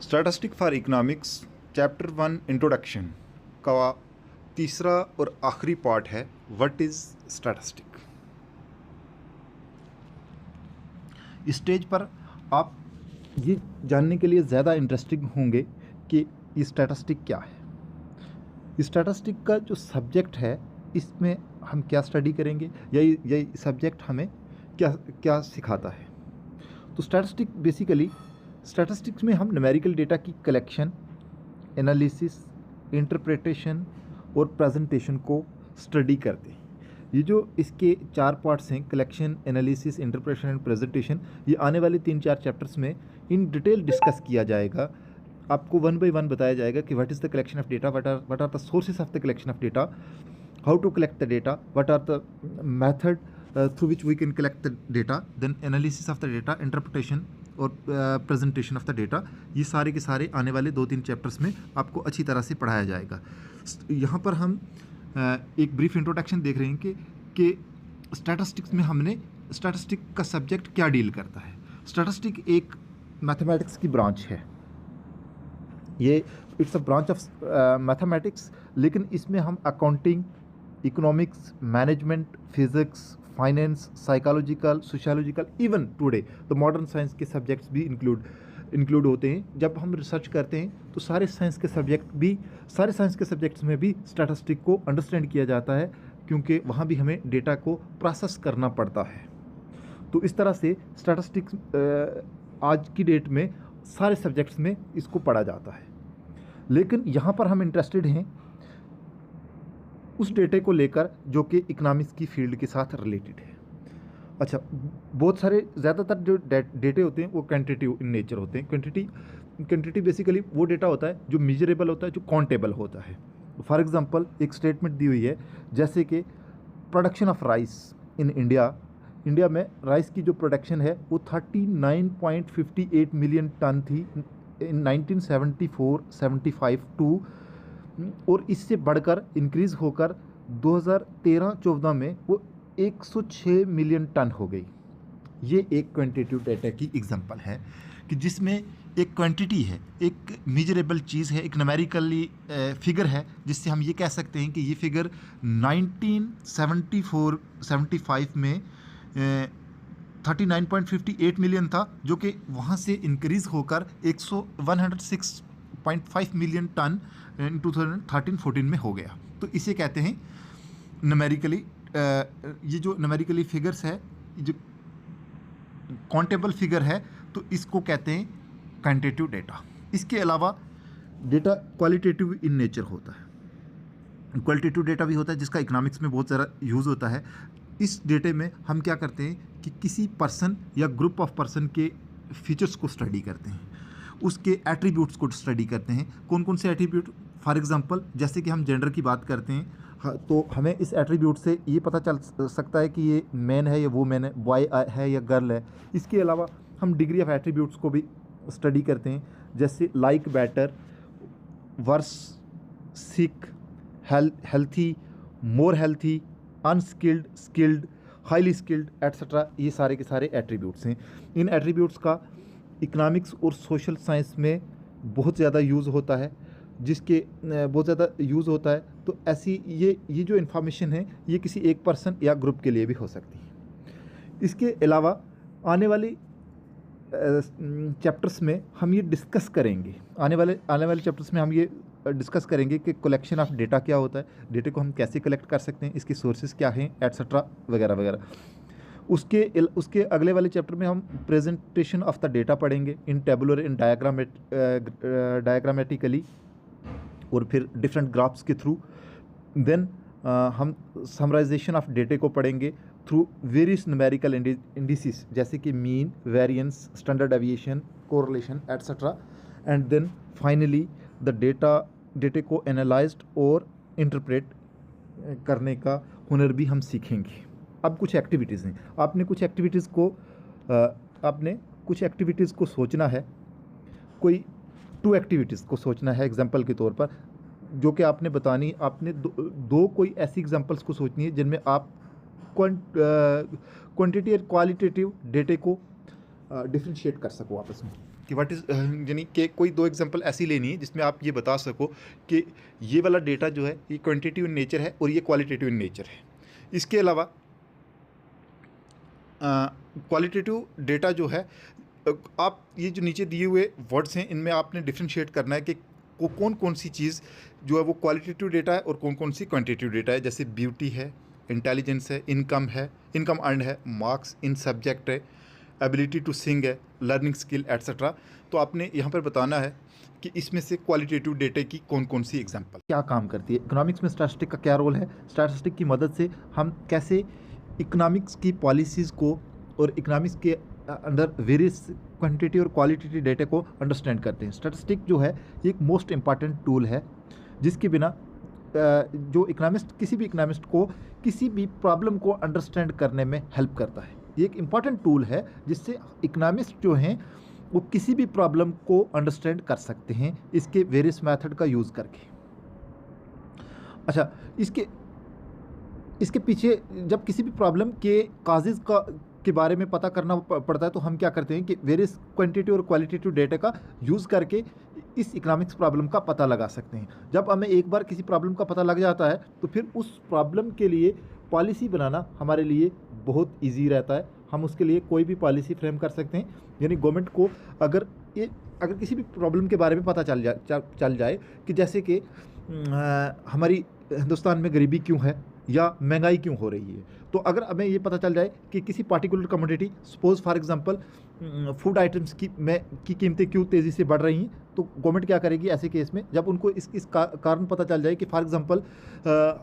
Statistic for economics chapter 1 introduction का तीसरा और आखिरी पार्ट है व्हाट इज़ स्टैटिस्टिक। इस स्टेज पर आप ये जानने के लिए ज़्यादा इंटरेस्टिंग होंगे कि ये स्टैटिस्टिक क्या है। स्टैटिस्टिक का जो सब्जेक्ट है इसमें हम क्या स्टडी करेंगे या ये सब्जेक्ट हमें क्या क्या सिखाता है। तो स्टैटिस्टिक्स में हम न्यूमेरिकल डेटा की कलेक्शन, एनालिसिस, इंटरप्रिटेशन और प्रेजेंटेशन को स्टडी करते हैं। ये जो इसके 4 पार्ट्स हैं, collection, analysis, interpretation and presentation, ये आने वाले 3-4 चैप्टर्स में इन डिटेल डिस्कस किया जाएगा। आपको 1 बाय 1 बताया जाएगा कि what is the collection of data, what are the sources of the collection of data, how to collect the data, what are the method through which we can collect the data, then analysis of the data, interpretation और presentation of the data। ये सारे के सारे आने वाले 2-3 chapters में आपको अच्छी तरह से पढ़ाया जाएगा। यहाँ पर हम एक ब्रीफ इंट्रोडक्शन देख रहे हैं कि स्टैटिस्टिक्स में हमने स्टैटिस्टिक का सब्जेक्ट क्या डील करता है। स्टैटिस्टिक एक मैथमेटिक्स की ब्रांच है, ये it's a branch of mathematics, लेकिन इसमें हम accounting, economics, management, physics, finance, psychological, sociological, even today तो मॉडर्न साइंस के सब्जेक्ट्स भी इंक्लूड होते हैं। जब हम रिसर्च करते हैं तो सारे साइंस के सब्जेक्ट्स में भी स्टैटिस्टिक को अंडरस्टैंड किया जाता है, क्योंकि वहाँ भी हमें डेटा को प्रोसेस करना पड़ता है। तो इस तरह से स्टैटिस्टिक्स आज की डेट में सारे सब्जेक्ट्स में इसको पढ़ा जाता है। लेकिन यहाँ पर हम इंटरेस्टेड हैं उस डेटे को लेकर जो कि इकोनॉमिक्स की फील्ड के साथ रिलेटेड है। अच्छा, बहुत सारे ज़्यादातर जो डेटे होते हैं वो क्वांटिटेटिव इन नेचर होते हैं। क्वांटिटी बेसिकली वो डेटा होता है जो मेजरेबल होता है, जो काउंटेबल होता है। फॉर एग्जांपल एक स्टेटमेंट दी हुई है, जैसे कि production of rice in India में राइस की जो प्रोडक्शन है वो 39.58 मिलियन टन थी इन 1974-75 टू, और इससे बढ़कर इंक्रीज़ होकर 2013-14 में वो 106 मिलियन टन हो गई। ये एक क्वांटिटेटिव डेटा की एग्जांपल है कि जिसमें एक क्वांटिटी है, एक मेजरेबल चीज़ है, एक न्यूमेरिकली फिगर है, जिससे हम ये कह सकते हैं कि ये फिगर 1974-75 में 39.58 मिलियन था, जो कि वहाँ से इंक्रीज़ होकर 106.5 मिलियन टन इन 2013-14 में हो गया। तो इसे कहते हैं न्यूमेरिकली, ये जो न्यूमेरिकली फिगर्स है, जो काउंटेबल फिगर है, तो इसको कहते हैं क्वांटिटेटिव डेटा। इसके अलावा डेटा क्वालिटेटिव इन नेचर होता है, क्वालिटेटिव डेटा भी होता है जिसका इकोनॉमिक्स में बहुत ज़्यादा यूज़ होता है। इस डेटे में हम क्या करते हैं कि किसी पर्सन या ग्रुप ऑफ पर्सन के फीचर्स को स्टडी करते हैं, उसके एट्रीब्यूट्स को स्टडी करते हैं। कौन कौन से एट्रीब्यूट, फॉर एग्जांपल जैसे कि हम जेंडर की बात करते हैं, तो हमें इस एट्रीब्यूट से ये पता चल सकता है कि ये मैन है या वुमेन है, बॉय है या गर्ल है। इसके अलावा हम डिग्री ऑफ एट्रीब्यूट्स को भी स्टडी करते हैं, जैसे like, better, worse, sick, healthy, more healthy, unskilled, skilled, highly skilled etcetera. ये सारे के सारे एट्रीब्यूट्स हैं। इन एट्रीब्यूट्स का इकोनॉमिक्स और सोशल साइंस में बहुत ज़्यादा यूज़ होता है, तो ऐसी ये जो इन्फॉर्मेशन है ये किसी एक पर्सन या ग्रुप के लिए भी हो सकती है। इसके अलावा आने वाली चैप्टर्स में हम ये डिस्कस करेंगे, आने वाले चैप्टर्स में हम ये डिस्कस करेंगे कि कलेक्शन ऑफ डेटा क्या होता है, डेटे को हम कैसे कलेक्ट कर सकते हैं, इसके सोर्सेज क्या हैं, एट्सेट्रा वगैरह वगैरह। उसके अगले वाले चैप्टर में हम प्रेजेंटेशन ऑफ द डेटा पढ़ेंगे इन टेबुलर, इन डायग्रामेटिकली, और फिर डिफरेंट ग्राफ्स के थ्रू। देन हम समराइजेशन ऑफ डेटे को पढ़ेंगे थ्रू वेरियस न्यूमेरिकल इंडिसेस, जैसे कि mean, variance, standard deviation, correlation etcetera. And then finally the data को एनालाइज्ड और इंटरप्रेट करने का हुनर भी हम सीखेंगे। अब कुछ एक्टिविटीज़ हैं, आपने कुछ एक्टिविटीज़ को सोचना है, कोई 2 एक्टिविटीज़ को सोचना है एग्जांपल के तौर पर, जो कि आपने बतानी, आपने दो कोई ऐसी एग्जांपल्स को सोचनी है जिनमें आप क्वांटिटी और क्वालिटेटिव डेटे को डिफ्रेंशिएट कर सको आपस में। कि व्हाट इज़ यानी कि कोई दो एग्जांपल ऐसी लेनी है जिसमें आप ये बता सको कि ये वाला डेटा जो है ये क्वांटिटेटिव इन नेचर है और ये क्वालिटेटिव इन नेचर है। इसके अलावा क्वालिटेटिव डेटा जो है आप ये जो नीचे दिए हुए वर्ड्स हैं इनमें आपने डिफ्रेंशिएट करना है कि कौन कौन सी चीज़ जो है वो क्वालिटेटिव डेटा है और कौन कौन सी क्वांटिटेटिव डेटा है। जैसे ब्यूटी है, इंटेलिजेंस है, इनकम अर्न है, मार्क्स इन सब्जेक्ट है, एबिलिटी टू सिंग है, लर्निंग स्किल एट्सेट्रा। तो आपने यहाँ पर बताना है कि इसमें से क्वालिटेटिव डेटा की कौन कौन सी एग्जांपल क्या काम करती है। इकोनॉमिक्स में स्टैटिस्टिक का क्या रोल है, स्टैटिस्टिक की मदद से हम कैसे इकोनॉमिक्स की पॉलिसीज़ को और इकोनॉमिक्स के अंदर वेरियस क्वांटिटी और क्वालिटेटिव डेटा को अंडरस्टैंड करते हैं। स्टैटिस्टिक जो है ये एक मोस्ट इम्पॉर्टेंट टूल है जिसके बिना जो इकोनॉमिस्ट किसी भी इकोनॉमिस्ट को किसी भी प्रॉब्लम को अंडरस्टैंड करने में हेल्प करता है। ये एक इम्पॉर्टेंट टूल है जिससे इकोनॉमिस्ट जो हैं वो किसी भी प्रॉब्लम को अंडरस्टैंड कर सकते हैं इसके वेरियस मेथड का यूज़ करके। अच्छा, इसके पीछे जब किसी भी प्रॉब्लम के काजेज़ के बारे में पता करना पड़ता है तो हम क्या करते हैं कि वेरियस क्वांटिटेटिव और क्वालिटेटिव डेटा का यूज़ करके इस इकोनॉमिक्स प्रॉब्लम का पता लगा सकते हैं। जब हमें एक बार किसी प्रॉब्लम का पता लग जाता है तो फिर उस प्रॉब्लम के लिए पॉलिसी बनाना हमारे लिए बहुत इजी रहता है। हम उसके लिए कोई भी पॉलिसी फ्रेम कर सकते हैं। यानी गवर्नमेंट को अगर किसी भी प्रॉब्लम के बारे में पता चल जाए कि जैसे कि हमारी हिंदुस्तान में गरीबी क्यों है या महंगाई क्यों हो रही है, तो अगर हमें ये पता चल जाए कि किसी particular commodity suppose for example food items की कीमतें क्यों तेज़ी से बढ़ रही हैं, तो गवर्नमेंट क्या करेगी ऐसे केस में जब उनको इस कारण पता चल जाए कि फॉर एग्जांपल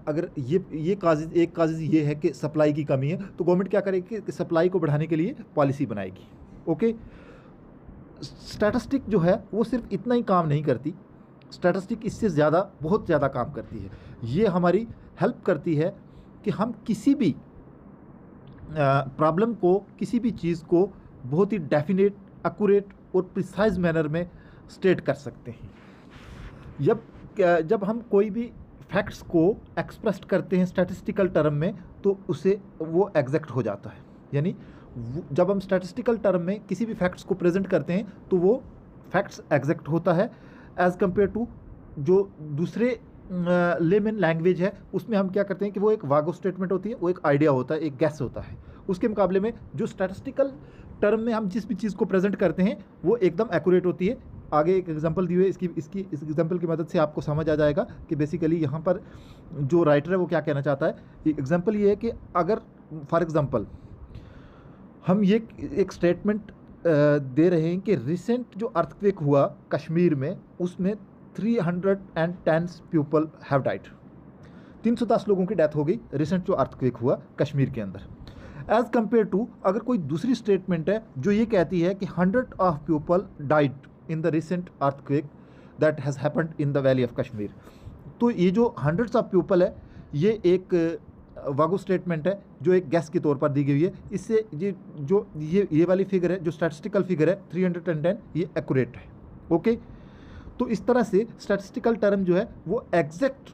अगर एक काज ये है कि सप्लाई की कमी है, तो गवर्नमेंट क्या करेगी कि सप्लाई को बढ़ाने के लिए पॉलिसी बनाएगी। ओके, स्टैटिस्टिक जो है वो सिर्फ इतना ही काम नहीं करती, स्टैटिस्टिक इससे बहुत ज़्यादा काम करती है। ये हमारी हेल्प करती है कि हम किसी भी प्रॉब्लम को, किसी भी चीज़ को बहुत ही डेफिनेट, एक्यूरेट और प्रिसाइज मैनर में स्टेट कर सकते हैं। जब हम कोई भी फैक्ट्स को एक्सप्रेस करते हैं स्टैटिस्टिकल टर्म में तो उसे वो एग्जैक्ट हो जाता है। यानी जब हम स्टैटिस्टिकल टर्म में किसी भी फैक्ट्स को प्रेजेंट करते हैं तो वो फैक्ट्स एग्जैक्ट होता है एज़ कम्पेयर टू जो दूसरे लेमन लैंग्वेज है उसमें हम क्या करते हैं कि वो एक वागो स्टेटमेंट होती है, वो एक आइडिया होता है, एक गैस होता है। उसके मुकाबले में जो स्टैटिस्टिकल टर्म में हम जिस भी चीज़ को प्रेजेंट करते हैं वो एकदम एक्यूरेट होती है। आगे एक एग्जांपल दी हुई है, इस एग्जांपल की मदद से आपको समझ आ जाएगा कि बेसिकली यहाँ पर जो राइटर है वो क्या कहना चाहता है। एग्जांपल ये है कि अगर फॉर एग्जांपल हम ये एक स्टेटमेंट दे रहे हैं कि रिसेंट जो अर्थक्वेक हुआ कश्मीर में उसमें 310 पीपल हैव डाइड, 310 लोगों की डेथ हो गई रिसेंट जो अर्थक्वेक हुआ कश्मीर के अंदर। एज़ कम्पेयर टू अगर कोई दूसरी स्टेटमेंट है जो ये कहती है कि 100 of people died in the recent earthquake that has happened in the valley of Kashmir, तो ये जो 100 ऑफ पीपल है ये एक वागो स्टेटमेंट है जो एक गैस के तौर पर दी गई है। इससे ये वाली फिगर है जो स्टैटिस्टिकल फिगर है 310 ये एक्यूरेट है। ओके, तो इस तरह से स्टैटिस्टिकल टर्म जो है वो एग्जैक्ट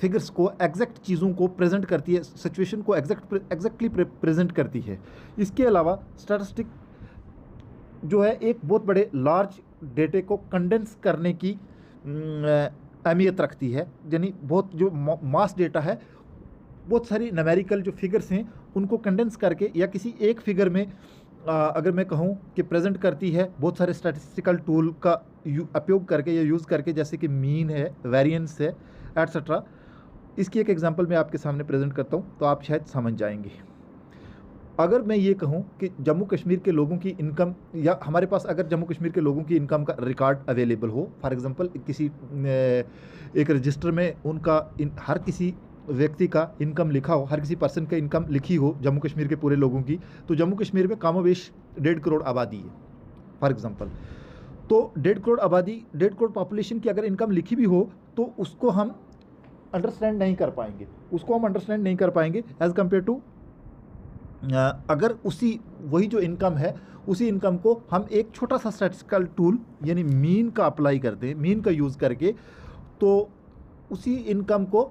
फिगर्स को, एग्जैक्ट चीज़ों को प्रेजेंट करती है, सिचुएशन को एग्जैक्टली प्रेजेंट करती है। इसके अलावा स्टैटिस्टिक जो है एक बहुत बड़े लार्ज डेटे को कंडेंस करने की अहमियत रखती है। यानी बहुत जो मास डेटा है, बहुत सारी न्यूमेरिकल जो फिगर्स हैं उनको कंडेंस करके या किसी एक फिगर में अगर मैं कहूँ कि प्रेजेंट करती है बहुत सारे स्टैटिस्टिकल टूल का उपयोग करके या यूज़ करके, जैसे कि मीन है, वेरिएंस है एट्सेट्रा। इसकी एक एग्जांपल मैं आपके सामने प्रेजेंट करता हूँ तो आप शायद समझ जाएंगे। अगर मैं ये कहूँ कि जम्मू कश्मीर के लोगों की इनकम, या हमारे पास अगर जम्मू कश्मीर के लोगों की इनकम का रिकॉर्ड अवेलेबल हो, फॉर एग्जांपल किसी एक रजिस्टर में उनका हर किसी व्यक्ति का इनकम लिखा हो, हर किसी पर्सन का इनकम लिखी हो जम्मू कश्मीर के पूरे लोगों की, तो जम्मू कश्मीर में कमोबेश 1.5 करोड़ आबादी है फॉर एग्जांपल। तो 1.5 करोड़ आबादी, 1.5 करोड़ पॉपुलेशन की अगर इनकम लिखी भी हो तो उसको हम अंडरस्टैंड नहीं कर पाएंगे एज़ कम्पेयर टू अगर वही जो इनकम है उसी इनकम को हम एक छोटा सा स्टैटिस्टिकल टूल यानी मीन का अप्लाई करते हैं, मीन का यूज़ करके, तो उसी इनकम को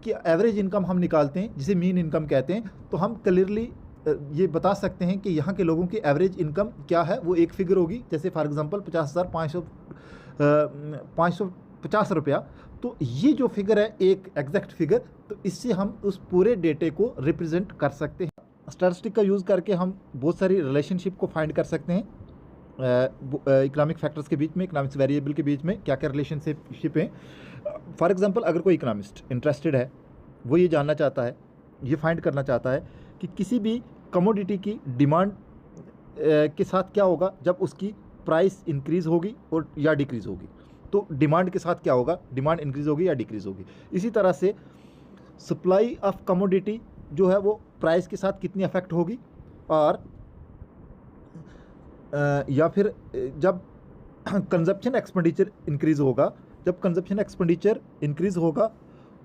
कि एवरेज इनकम हम निकालते हैं जिसे मीन इनकम कहते हैं, तो हम क्लियरली ये बता सकते हैं कि यहाँ के लोगों की एवरेज इनकम क्या है, वो एक फिगर होगी। जैसे फॉर एग्जांपल 50,550 रुपया। तो ये जो फिगर है एक एग्जैक्ट फिगर, तो इससे हम उस पूरे डेटे को रिप्रेजेंट कर सकते हैं। स्टैटिस्टिक का यूज़ करके हम बहुत सारी रिलेशनशिप को फाइंड कर सकते हैं इकोनॉमिक फैक्टर्स के बीच में, इकोनॉमिक्स वेरिएबल के बीच में क्या क्या रिलेशनशिप है। फॉर एग्जांपल अगर कोई इकोनॉमिस्ट इंटरेस्टेड है, वो ये जानना चाहता है, ये फाइंड करना चाहता है कि किसी भी कमोडिटी की डिमांड के साथ क्या होगा जब उसकी प्राइस इंक्रीज़ होगी और या डिक्रीज़ होगी, तो डिमांड के साथ क्या होगा, डिमांड इंक्रीज़ होगी या डिक्रीज़ होगी। इसी तरह से सप्लाई ऑफ कमोडिटी जो है वो प्राइस के साथ कितनी अफेक्ट होगी, और या फिर जब कंजप्शन एक्सपेंडिचर इंक्रीज़ होगा, जब कंजप्शन एक्सपेंडिचर इंक्रीज़ होगा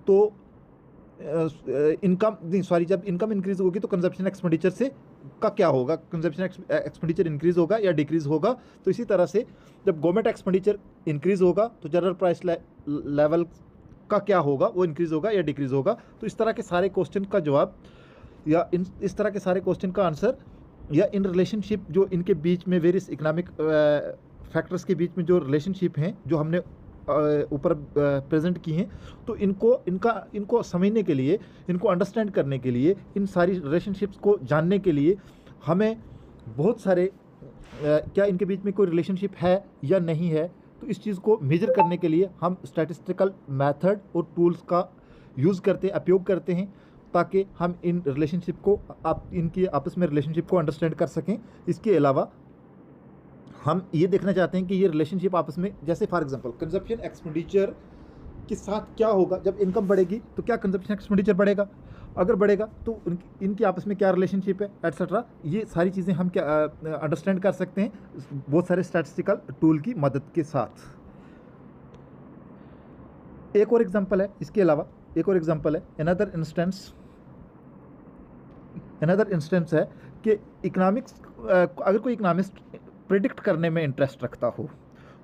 तो जब इनकम इंक्रीज़ होगी तो कंजप्शन एक्सपेंडिचर से का क्या होगा, कंजप्शन एक्सपेंडिचर इंक्रीज़ होगा या डिक्रीज़ होगा। तो इसी तरह से जब गवर्नमेंट एक्सपेंडिचर इंक्रीज़ होगा तो जनरल प्राइस लेवल का क्या होगा, वो इंक्रीज़ होगा या डिक्रीज़ होगा। तो इस तरह के सारे क्वेश्चन का जवाब या इस तरह के सारे क्वेश्चन का आंसर या इन रिलेशनशिप जो इनके बीच में वेरियस इकोनॉमिक फैक्टर्स के बीच में जो रिलेशनशिप हैं जो हमने ऊपर प्रेजेंट की हैं, तो इनको समझने के लिए, इनको अंडरस्टैंड करने के लिए, इन सारी रिलेशनशिप्स को जानने के लिए हमें बहुत सारे क्या इनके बीच में कोई रिलेशनशिप है या नहीं है, तो इस चीज़ को मेजर करने के लिए हम स्टैटिस्टिकल मेथड और टूल्स का यूज़ उपयोग करते हैं, ताकि हम इन रिलेशनशिप को इनकी आपस में रिलेशनशिप को अंडरस्टैंड कर सकें। इसके अलावा हम ये देखना चाहते हैं कि ये रिलेशनशिप आपस में, जैसे फॉर एग्जांपल कंजप्शन एक्सपेंडिचर के साथ क्या होगा जब इनकम बढ़ेगी, तो क्या कंजप्शन एक्सपेंडिचर बढ़ेगा, अगर बढ़ेगा तो इनकी आपस में क्या रिलेशनशिप है, एटसेट्रा। ये सारी चीज़ें हम क्या अंडरस्टैंड कर सकते हैं बहुत सारे स्टैटिस्टिकल टूल की मदद के साथ। एक और एग्जांपल है, इसके अलावा एक और एग्जांपल है, अनदर इंस्टेंस है कि इकोनॉमिक्स, अगर कोई इकोनॉमिस्ट प्रिडिक्ट करने में इंटरेस्ट रखता हो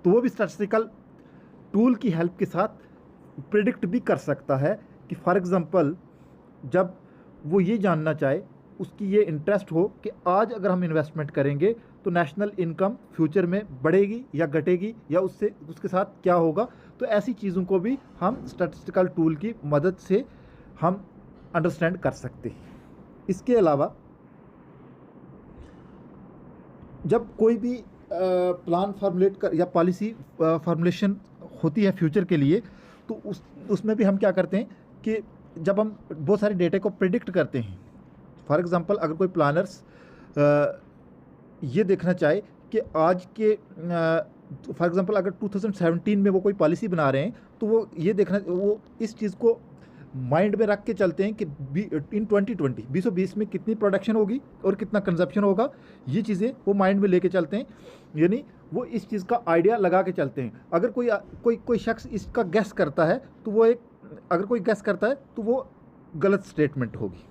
तो वो भी स्टैटिस्टिकल टूल की हेल्प के साथ प्रिडिक्ट भी कर सकता है कि फॉर एग्जांपल जब वो ये जानना चाहे, उसकी ये इंटरेस्ट हो कि आज अगर हम इन्वेस्टमेंट करेंगे तो नेशनल इनकम फ्यूचर में बढ़ेगी या घटेगी या उसके साथ क्या होगा, तो ऐसी चीज़ों को भी हम स्टैटिस्टिकल टूल की मदद से हम अंडरस्टैंड कर सकते हैं। इसके अलावा जब कोई भी प्लान फार्मुलेट कर या पॉलिसी फार्मुलेशन होती है फ्यूचर के लिए, तो उसमें भी हम क्या करते हैं कि जब हम बहुत सारे डेटा को प्रिडिक्ट करते हैं, फॉर एग्जांपल अगर कोई प्लानर्स ये देखना चाहे कि आज के फॉर एग्जांपल अगर 2017 में वो कोई पॉलिसी बना रहे हैं, तो वो इस चीज़ को माइंड में रख के चलते हैं कि इन 2020 में कितनी प्रोडक्शन होगी और कितना कंजप्शन होगा, ये चीज़ें वो माइंड में लेके चलते हैं, यानी वो इस चीज़ का आइडिया लगा के चलते हैं। अगर कोई शख्स इसका गैस करता है तो वो गलत स्टेटमेंट होगी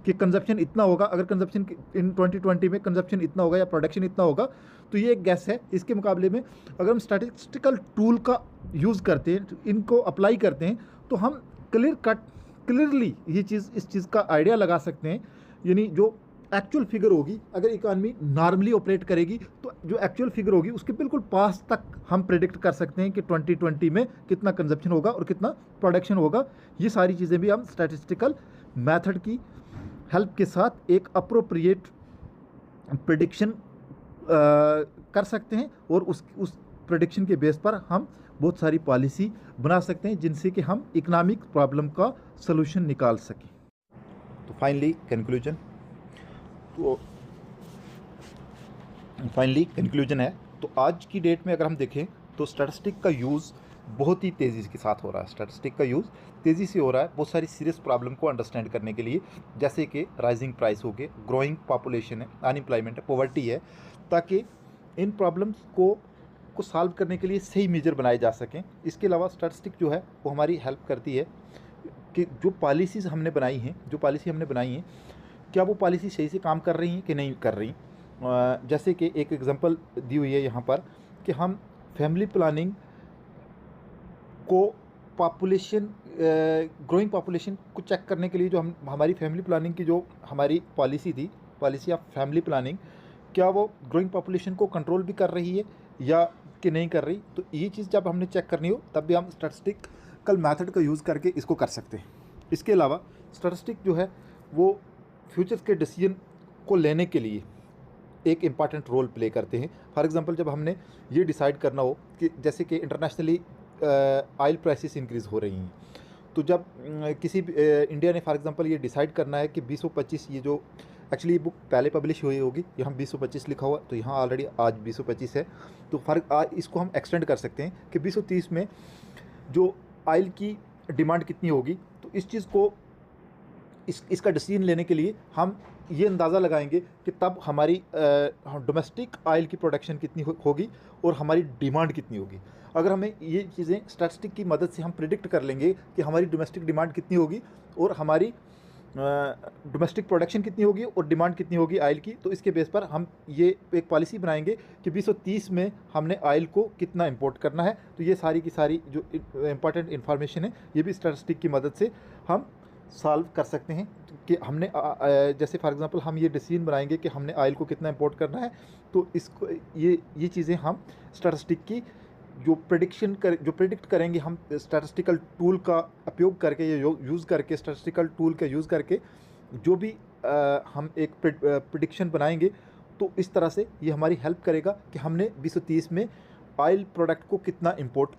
कि कंजप्शन इतना होगा, अगर कंजप्शन इन 2020 में कंजप्शन इतना होगा या प्रोडक्शन इतना होगा, तो ये एक गैस है। इसके मुकाबले में अगर हम स्टैटिस्टिकल टूल का यूज़ करते हैं, इनको अप्लाई करते हैं, तो हम क्लियरली इस चीज़ का आइडिया लगा सकते हैं, यानी जो एक्चुअल फिगर होगी, अगर इकॉनमी नॉर्मली ऑपरेट करेगी तो जो एक्चुअल फिगर होगी उसके बिल्कुल पास तक हम प्रेडिक्ट कर सकते हैं कि 2020 में कितना कंजप्शन होगा और कितना प्रोडक्शन होगा। ये सारी चीज़ें भी हम स्टैटिस्टिकल मेथड की हेल्प के साथ एक अप्रोप्रिएट प्रेडिक्शन कर सकते हैं, और उस प्रेडिक्शन के बेस पर हम बहुत सारी पॉलिसी बना सकते हैं जिनसे कि हम इकोनॉमिक प्रॉब्लम का सलूशन निकाल सकें। तो फाइनली कंक्लूजन है, तो आज की डेट में अगर हम देखें तो स्टैटिस्टिक का यूज़ बहुत ही तेज़ी के साथ हो रहा है। स्टैटिस्टिक का यूज़ तेज़ी से हो रहा है बहुत सारी सीरियस प्रॉब्लम को अंडरस्टैंड करने के लिए, जैसे कि राइजिंग प्राइस हो गए, ग्रोइंग पॉपुलेशन है, अनएम्प्लॉयमेंट है, पॉवर्टी है, ताकि इन प्रॉब्लम्स को सॉल्व करने के लिए सही मेजर बनाए जा सकें। इसके अलावा स्टैटिस्टिक जो है वो हमारी हेल्प करती है कि जो पॉलिसी हमने बनाई हैं क्या वो पॉलिसी सही से काम कर रही हैं कि नहीं कर रही। जैसे कि एक एग्जांपल दी हुई है यहाँ पर कि हम फैमिली प्लानिंग को ग्रोइंग पॉपुलेशन को चेक करने के लिए जो हमारी फैमिली प्लानिंग की जो हमारी पॉलिसी थी पॉलिसी ऑफ फैमिली प्लानिंग, क्या वो ग्रोइंग पॉपुलेशन को कंट्रोल भी कर रही है या कि नहीं कर रही। तो ये चीज़ जब हमने चेक करनी हो तब भी हम स्टैटिस्टिकल मेथड का यूज़ करके इसको कर सकते हैं। इसके अलावा स्टैटिस्टिक जो है वो फ्यूचर्स के डिसीजन को लेने के लिए एक इम्पॉर्टेंट रोल प्ले करते हैं। फॉर एग्जांपल, जब हमने ये डिसाइड करना हो कि जैसे कि इंटरनेशनली ऑयल प्राइसेस इंक्रीज़ हो रही हैं, तो जब किसी इंडिया ने फॉर एग्जांपल ये डिसाइड करना है कि 2025, ये जो एक्चुअली ये बुक पहले पब्लिश हुई होगी, यहाँ 2025 लिखा हुआ, तो यहाँ ऑलरेडी आज 2025 है, तो इसको हम एक्सटेंड कर सकते हैं कि 2030 में जो ऑयल की डिमांड कितनी होगी। तो इस चीज़ को इसका डिसीजन लेने के लिए हम ये अंदाज़ा लगाएंगे कि तब हमारी डोमेस्टिक ऑयल की प्रोडक्शन कितनी होगी और हमारी डिमांड कितनी होगी। अगर हमें ये चीज़ें स्टैटिस्टिक की मदद से हम प्रिडिक्ट कर लेंगे कि हमारी डोमेस्टिक डिमांड कितनी होगी और हमारी डोमेस्टिक प्रोडक्शन कितनी होगी और डिमांड कितनी होगी ऑयल की, तो इसके बेस पर हम ये एक पॉलिसी बनाएंगे कि 2030 में हमने ऑयल को कितना इंपोर्ट करना है। तो ये सारी की सारी जो इंपॉर्टेंट इन्फॉर्मेशन है, ये भी स्टैटिस्टिक की मदद से हम सॉल्व कर सकते हैं कि हमने जैसे फॉर एग्जांपल हम ये डिसीजन बनाएंगे कि हमने ऑयल को कितना इंपोर्ट करना है, तो इसको ये चीज़ें हम स्टैटिस्टिक की जो प्रिडिक्ट करेंगे, हम स्टैटिस्टिकल टूल का उपयोग करके, ये यूज़ करके, स्टैटिस्टिकल टूल का यूज़ करके जो भी हम एक प्रिडिक्शन बनाएंगे, तो इस तरह से ये हमारी हेल्प करेगा कि हमने 2030 में ऑयल प्रोडक्ट को कितना इंपोर्ट